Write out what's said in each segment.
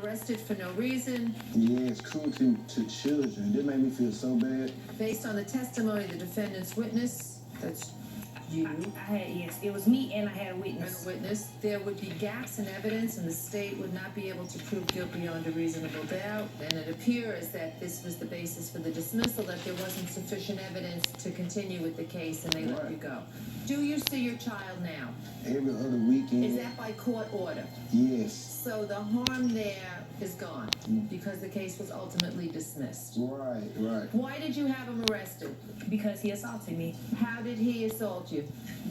Arrested for no reason. Yes, cruelty to children. That made me feel so bad. Based on the testimony of the defendant's witness, that's you. Yes, it was me and I had a witness. There would be gaps in evidence and the state would not be able to prove guilt beyond a reasonable doubt. And it appears that this was the basis for the dismissal, that there wasn't sufficient evidence to continue with the case and they let you go. Do you see your child now? Every other weekend. Is that by court order? Yes. So the harm there is gone because the case was ultimately dismissed. Right. Why did you have him arrested? Because he assaulted me. How did he assault you?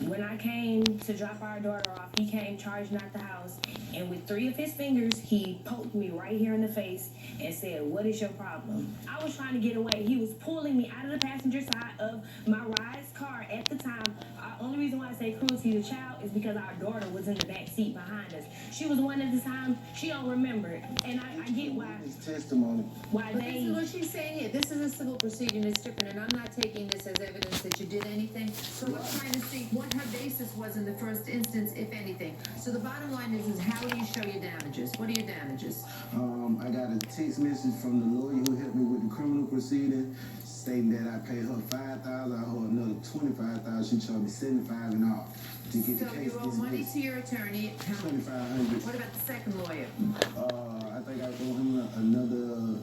When I came to drop our daughter off, he came charging out the house, and with 3 of his fingers, he poked me right here in the face and said, "What is your problem?" I was trying to get away. He was pulling me out of the passenger side of my ride's car at the time. Only reason why I say cruelty to child is because our daughter was in the back seat behind us. She was 1 at the time. She don't remember it. And I get why. His testimony. Why But they... this is what she's saying here. This is a civil proceeding. It's different. And I'm not taking this as evidence that you did anything. So I'm trying to see what her basis was in the first instance, if anything. So the bottom line is how do you show your damages? What are your damages? I got a text message from the lawyer who helped me with the criminal proceeding stating that I paid her $5,000, I owe her another $25,000. She charged me $75 and all to get the case dismissed. So you owe money to your attorney. $2,500. What about the second lawyer? I think I owe him another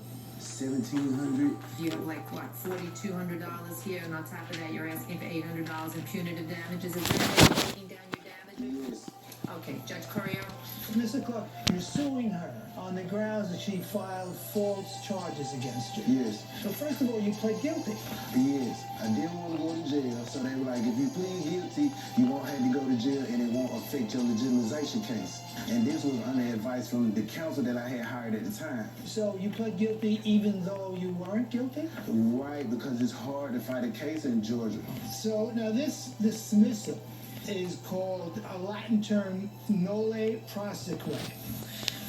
$1,700. You have like what, $4,200 here, and on top of that, you're asking for $800 in punitive damages. Is that taking down your damages? Yes. Okay, Judge Courier. Mr. Clark, you're suing her on the grounds that she filed false charges against you. Yes. So first of all, you pled guilty. Yes. I didn't want to go to jail, so they were like, if you plead guilty, you won't have to go to jail and it won't affect your legitimization case. And this was under advice from the counsel that I had hired at the time. So you pled guilty even though you weren't guilty? Right, because it's hard to fight a case in Georgia. So now this dismissal is called a Latin term nolle prosequi.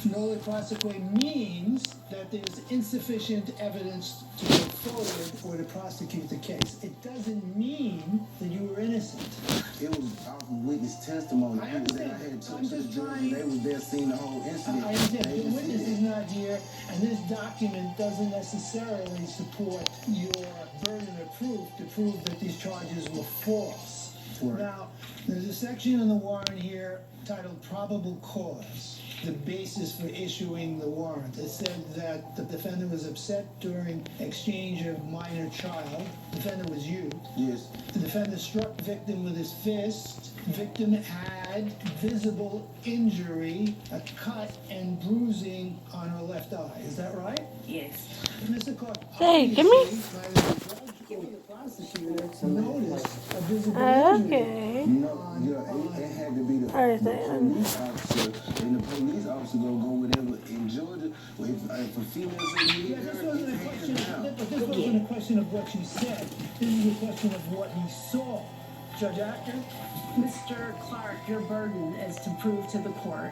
Nolle prosequi means that there's insufficient evidence to go forward or to prosecute the case. It doesn't mean that you were innocent. It was off of witness testimony. I understand. That I had took I'm to the just judge, trying- they was there seeing the whole incident. I understand. They The just witness said- is not here, and this document doesn't necessarily support your burden of proof to prove that these charges were false. Right. Now, there's a section in the warrant here titled Probable Cause, the basis for issuing the warrant. It said that the defendant was upset during exchange of minor child. The defendant was you. Yes. The defendant struck the victim with his fist. Victim had visible injury, a cut and bruising on her left eye. Is that right? Yes. Mr. Clark, Hey, give me- obviously, neither the judge or the prosecutor noticed a visible injury. Okay. No, yeah, it had to be the police officer, and the police officer gonna go whatever in Georgia. If a female said you Yeah, hit this her, wasn't a it hands question. down. But this wasn't a question of what you said. This is a question of what he saw. Judge Actor? Mr. Clark, your burden is to prove to the court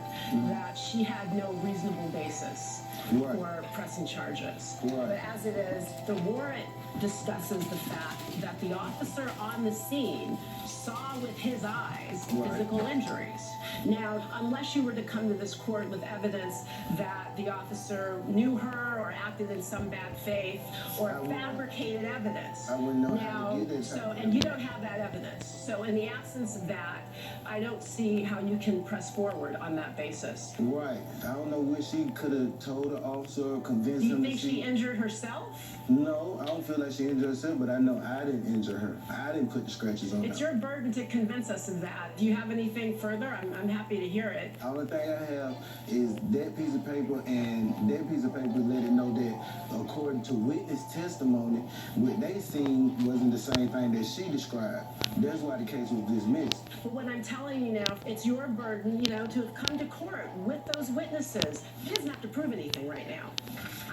that she had no reasonable basis Right. for pressing charges. Right. But as it is, the warrant discusses the fact that the officer on the scene saw with his eyes Right. physical injuries. Now, unless you were to come to this court with evidence that the officer knew her or acted in some bad faith or fabricated evidence. I wouldn't know how to get that So, type of and you don't have that evidence. So in the absence of that, I don't see how you can press forward on that basis. Right. I don't know what she could have told the officer or convinced Do you him think to see. she injured herself? No, I don't feel like she injured herself, but I know I didn't injure her. I didn't put the scratches on It's her. your burden to convince us of that. Do you have anything further? I'm happy to hear it. The only thing I have is that piece of paper, and that piece of paper let it know that according to witness testimony, what they seen wasn't the same thing that she described. That's why the case was dismissed. But what I'm telling you now, it's your burden, to have come to court with those witnesses. He doesn't have to prove anything right now.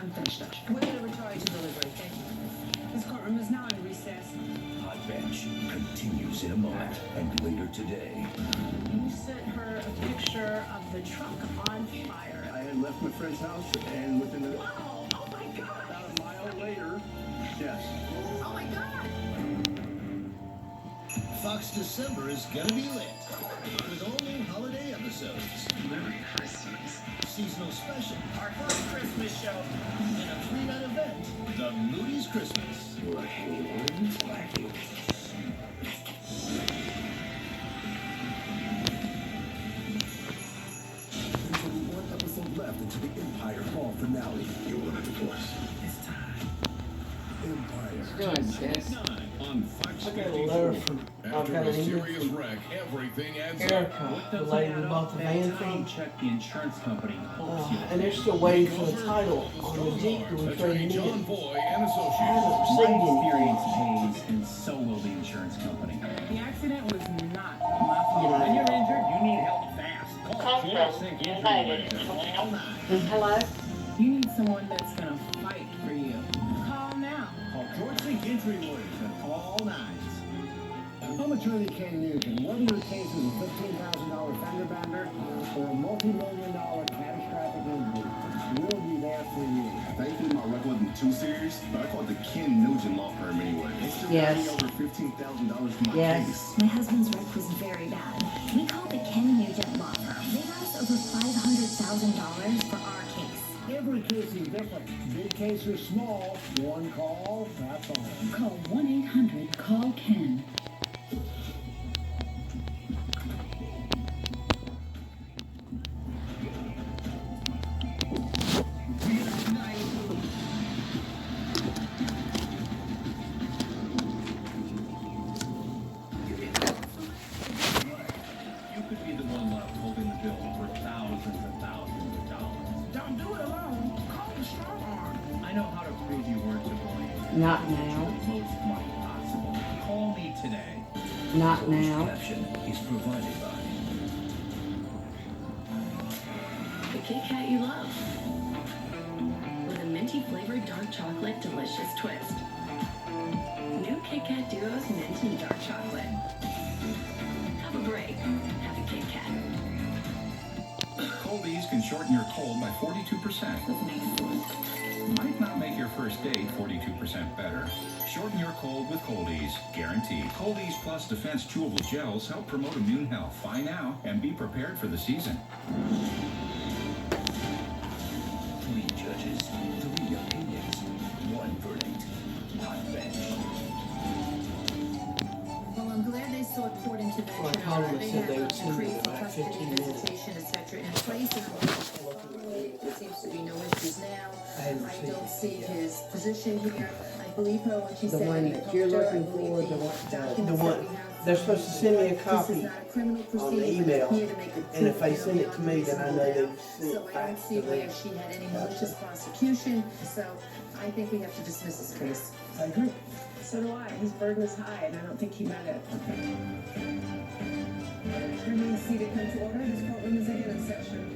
I'm finished, Judge. We're going to retire to deliberate. Thank you. This courtroom is now in recess. Hot Bench continues in a moment, and later today. You sent her a picture of the truck on fire. I had left my friend's house, and within Wow! Oh my God! about a mile later, yes. Oh my God! Fox December is gonna be lit with all new holiday episodes. Merry Christmas. Seasonal special. Our first Christmas show in a 3-night event, the Moody's Christmas. There's only one episode left into the Empire Fall finale. You want a divorce? It's time. Empire. Doing, sis? On Fox I got a letter from After a serious wreck, everything adds up. Erica, the lady we bought the van from. Check the insurance company. And they're still waiting for the title on the Jeep that we Attorney traded John in. Boy and I Associates. haven't My received anything. experience pays, and so will the insurance company. The accident was not my fault. Yeah. When you're injured, you need help fast. Call George United. Hello? You need someone that's gonna fight for you. Call now. Call George Sink Injury Lawyers at all nines. I'm attorney Ken Nugent. Whether your case is a $15,000 fender bender or a multi-million-dollar catastrophic injury, we'll be there for you. Thankfully, my wreck wasn't too serious, but I called the Ken Nugent Law Firm anyway. They still got me over $15,000 for my case. My husband's wreck was very bad. We called the Ken Nugent Law Firm. They got us over $500,000 for our case. Every case is different. Big case or small, one call, that's all. Call 1-800-CALL-KEN. You could be the one left holding the bill for thousands and thousands of dollars. Don't do it alone. Call the strong arm. I know how to prove you weren't to blame. Not Get you now. the most money possible. Call me today. Not Closed now. caption is provided by The Kit Kat you love. With a minty flavored dark chocolate delicious twist. New Kit Kat Duos mint and dark chocolate. Have a break. Have a Kit Kat. Coldies can shorten your cold by 42%. With an excellent. Might not make your first date 42% better. Shorten your cold with Coldies, guaranteed. Coldies Plus Defense Chewable Gels help promote immune health. Buy now and be prepared for the season. 3 judges, 3 opinions, 1 verdict. Hot bench. Well, I'm glad they sought court intervention. Well, I called them and They said have they a would send me decree in for about custody, 15 minutes. visitation, etc. in place, and there seems to be no issues now. I hadn't I received don't it see yet. his position here. I believe her when she The said one in that the you're culture, I looking believe for, the documents one, that we have they're from supposed to send me a this copy is not a criminal on the proceeding, it's email. here to make a And if they proof, send it to me, then I know they've sent so it I back don't to see where them. she had any malicious prosecution, so I think we have to dismiss this case. I agree. So do I. His burden is high, and I don't think he met it. Remain seated, come to order. This courtroom is again in session.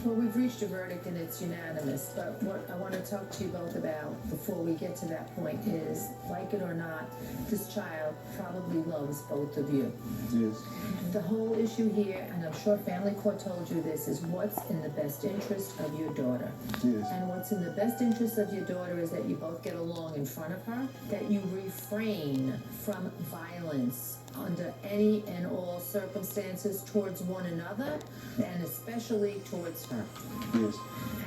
Well, we've reached a verdict and it's unanimous, but what I want to talk to you both about before we get to that point is, like it or not, this child probably loves both of you. Yes. The whole issue here, and I'm sure family court told you this, is what's in the best interest of your daughter. Yes. And what's in the best interest of your daughter is that you both get along in front of her, that you refrain from violence under any and all circumstances towards one another, and especially towards her. Yes.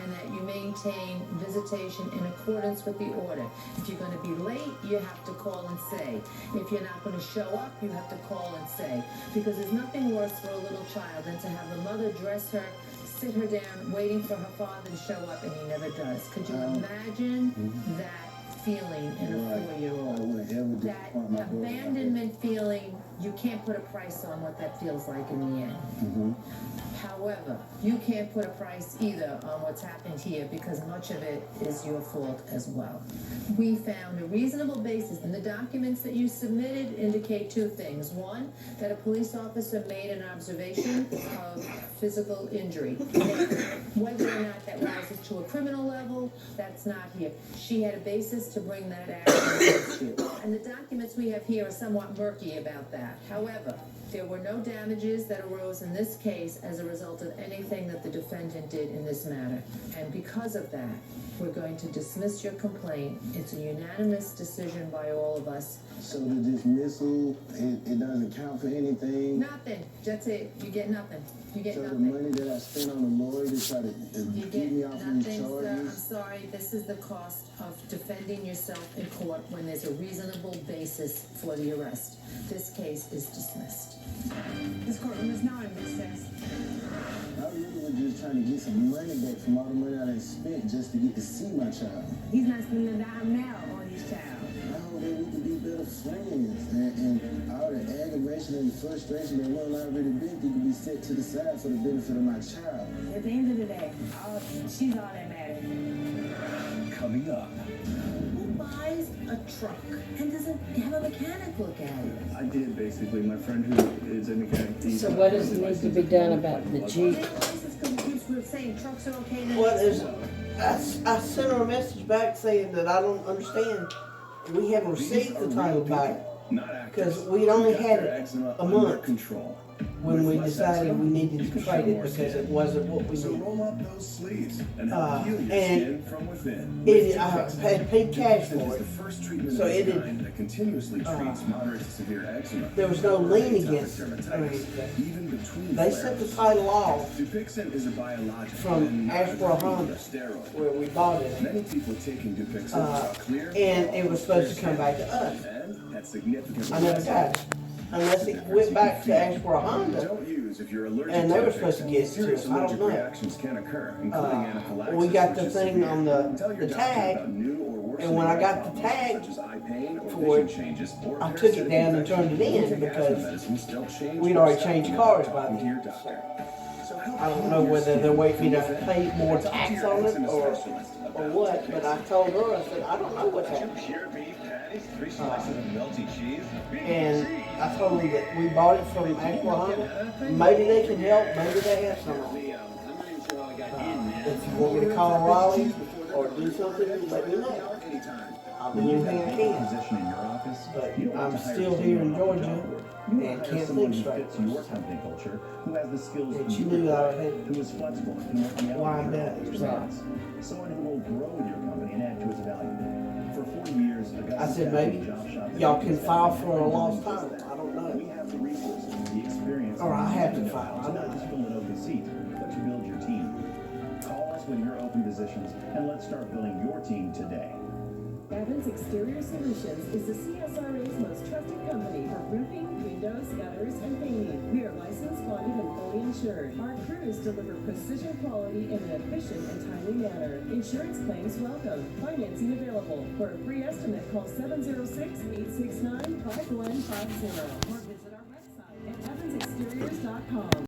And that you maintain visitation in accordance with the order. If you're going to be late, you have to call and say. If you're not going to show up, you have to call and say. Because there's nothing worse for a little child than to have the mother dress her, sit her down, waiting for her father to show up, and he never does. Could you imagine that feeling in a Right. 4-year-old? I wouldn't ever That disappoint my daughter. abandonment feeling, you can't put a price on what that feels like in the end. Mm-hmm. However, you can't put a price either on what's happened here because much of it is your fault as well. We found a reasonable basis, and the documents that you submitted indicate 2 things. One, that a police officer made an observation of physical injury. Now, whether or not that rises to a criminal level, that's not here. She had a basis to bring that action against you. And the documents we have here are somewhat murky about that. However, there were no damages that arose in this case as a result of anything that the defendant did in this matter. And because of that, we're going to dismiss your complaint. It's a unanimous decision by all of us. So the dismissal, it doesn't count for anything. Nothing. That's it. You get nothing. You get So the nothing. money that I spent on a lawyer to try to You get get me off of these nothing, sir. charges. sorry, this is the cost of defending yourself in court when there's a reasonable basis for the arrest. This case is dismissed. This courtroom is now in recess. I really was just trying to get some money back from all the money I done spent just to get to see my child. He's not spending a dime now on his child. I hope that we can be better friends, and all the aggravation and frustration that we've already been through can be set to the side for the benefit of my child. At the end of the day, she's all that matters. Coming up. Who buys a truck and doesn't have a mechanic look at it? I did, basically. My friend who is a mechanic. So what does need to be done about the Jeep? We're saying trucks are okay now. What is? I sent her a message back saying that I don't understand. We haven't received the title back because we'd only had it a month when we decided we needed to trade it because it wasn't what we So needed. roll up those sleeves and help heal your And skin from within. I had paid cash for It's it, the first treatment so of it its had- kind that continuously treats moderate to severe eczema. there was no lien Atopic against it. dermatitis, even between They flares. sent the title off Dupixent is a biologic from and not Ashboro a Honda, steroid. where we bought it, Many people taking Dupixent saw clear, and it was supposed to come back to us. and had significant I never got it unless it went back to Ashboro Honda. Don't use if you're allergic And they to were supposed to Dupixent. get it to Serious us. I don't allergic know. reactions can occur, including anaphylaxis, we got the which is thing severe. on Tell your the doctor tag, about new or worsening and when I eye got the problems, tag such as eye pain or for vision it, changes, or I took it down and turned it in parasitic because medicines don't change we'd already what's changed happening cars without by talking to your then. doctor. So help I don't heal know your whether skin they're waiting me to from within. pay more Talk to tax your on it eczema or specialist about what, but I told her, I said, I don't know what's happening. Pure beef patties, 3 slices of melty cheese, And I told her that we bought it from Ashboro Honda. Maybe they can help, maybe they have some. If you want me to call Raleigh or do something, let me know. I'll do anything I can. Position in your office, But I'm still here in Georgia and can't think straight. your company culture, who has the skills And she knew that I had who is flexible, can work the wind up. someone who will grow with your company and add to its value. For 40 years, I said, maybe y'all can file for a lost time. I don't know. We have the resources, the experience, Or I have to and file. I to not know. just fill an open seat, but to build your team. Call us with your open positions, and let's start building your team today. Evans Exterior Solutions is the CSRA's most trusted company for roofing, windows, gutters, and painting. We are licensed, bonded, and fully insured. Our crews deliver precision quality in an efficient and timely manner. Insurance claims welcome. Financing available. For a free estimate, call 706-869-5150 or visit our website at evansexteriors.com.